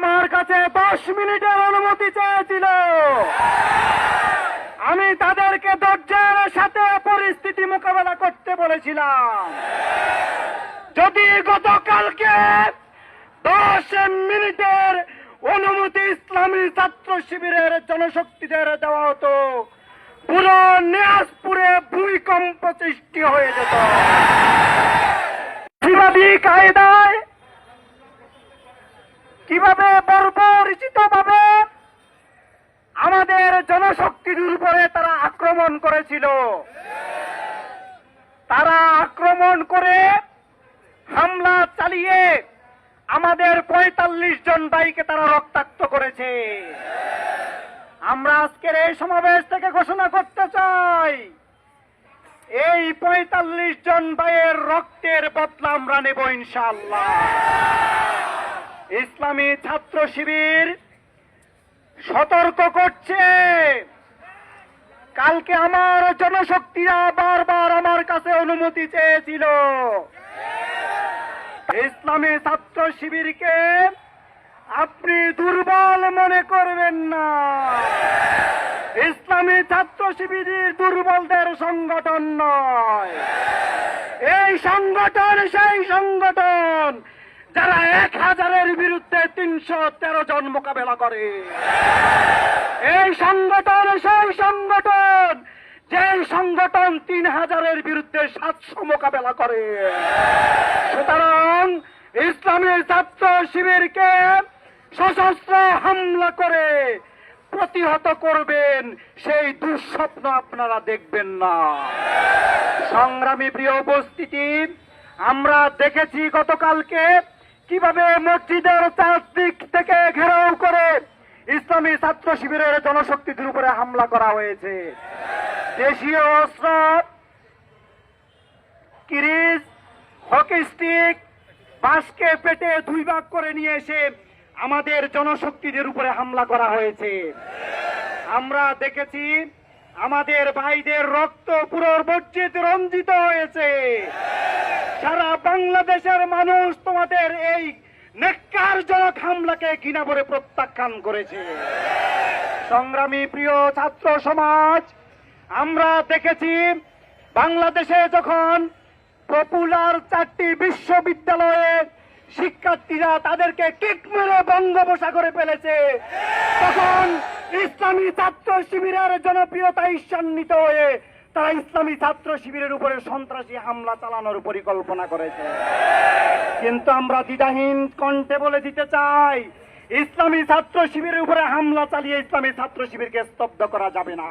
আমার কাছে 10 মিনিটের অনুমতি চেয়েছিল। আমি তাদেরকে ধৈর্যের সাথে পরিস্থিতি মোকাবেলা করতে বলেছিলাম। যদি গতকালকে 10 মিনিটের অনুমতি ইসলামী ছাত্র শিবিরের জনশক্তিদের দেওয়া হতো, পুরো নিয়াজপুরে ভূমিকম্প সৃষ্টি হয়ে যেত। ফ্যাসিবাদী কায়দায় কিভাবে বর্বরচিত ভাবে আমাদের জনশক্তির উপরে তারা আক্রমণ করেছিল। তারা আক্রমণ করে হামলা চালিয়ে আমাদের 45 জন ভাইকে তারা রক্তাক্ত করেছে। আমরা আজকের এই সমাবেশ থেকে ঘোষণা করতে চাই, এই 45 জন ভাইয়ের রক্তের বদলা আমরা নেব ইনশাআল্লাহ। ইসলামী ছাত্র শিবির সতর্ক করছে, কালকে আমার জনশক্তিরা বারবার আমার কাছে অনুমতি চেয়েছিল। ইসলামী ছাত্র শিবিরকে আপনি দুর্বল মনে করবেন না। ইসলামী ছাত্র শিবির দুর্বলদের সংগঠন নয়। এই সংগঠন সেই সংগঠন যারা 1000-এর বিরুদ্ধে 313 জন মোকাবেলা করে। এই সংগঠন সেই সংগঠন যে সংগঠন 3000-এর বিরুদ্ধে 700 মোকাবেলা করে। সুতরাং ইসলামী ছাত্র শিবিরকে সশস্ত্র হামলা করে প্রতিহত করবেন, সেই দুঃস্বপ্ন আপনারা দেখবেন না। সংগ্রামী প্রিয় উপস্থিতি, আমরা দেখেছি গতকালকে কিভাবে মসজিদের চারদিক থেকে ঘেরাও করে ইসলামী ছাত্র শিবিরের জনশক্তিদের উপরে হামলা করা হয়েছে। দেশীয় অস্ত্র, কিরিচ, হকি স্টিক, বাঁশকে পেটে 2 ভাগ করে নিয়ে এসে আমাদের জনশক্তিদের উপরে হামলা করা হয়েছে। আমরা দেখেছি আমাদের ভাইদের রক্ত পুরো মসজিদ রঞ্জিত হয়েছে। সারা বাংলাদেশের মানুষ তোমাদের এই নেককারজনক হামলাকে ঘৃণা করে প্রত্যাখ্যান করেছে। সংগ্রামী প্রিয় ছাত্র সমাজ, আমরা দেখেছি বাংলাদেশে যখন পপুলার 4টি বিশ্ববিদ্যালয়ে শিক্ষার্থীরা তাদেরকে কিক মেরে বঙ্গোপসাগরে ফেলেছে, তখন ইসলামী ছাত্র শিবিরের জনপ্রিয়তা ঈর্ষান্বিত হয়ে তারা ইসলামী ছাত্র শিবিরের উপরে সন্ত্রাসী হামলা চালানোর পরিকল্পনা করেছে। কিন্তু আমরা দ্বিধাহীন কণ্ঠে বলে দিতে চাই, ইসলামী ছাত্র শিবিরের উপরে হামলা চালিয়ে ইসলামী ছাত্র শিবিরকে স্তব্ধ করা যাবে না।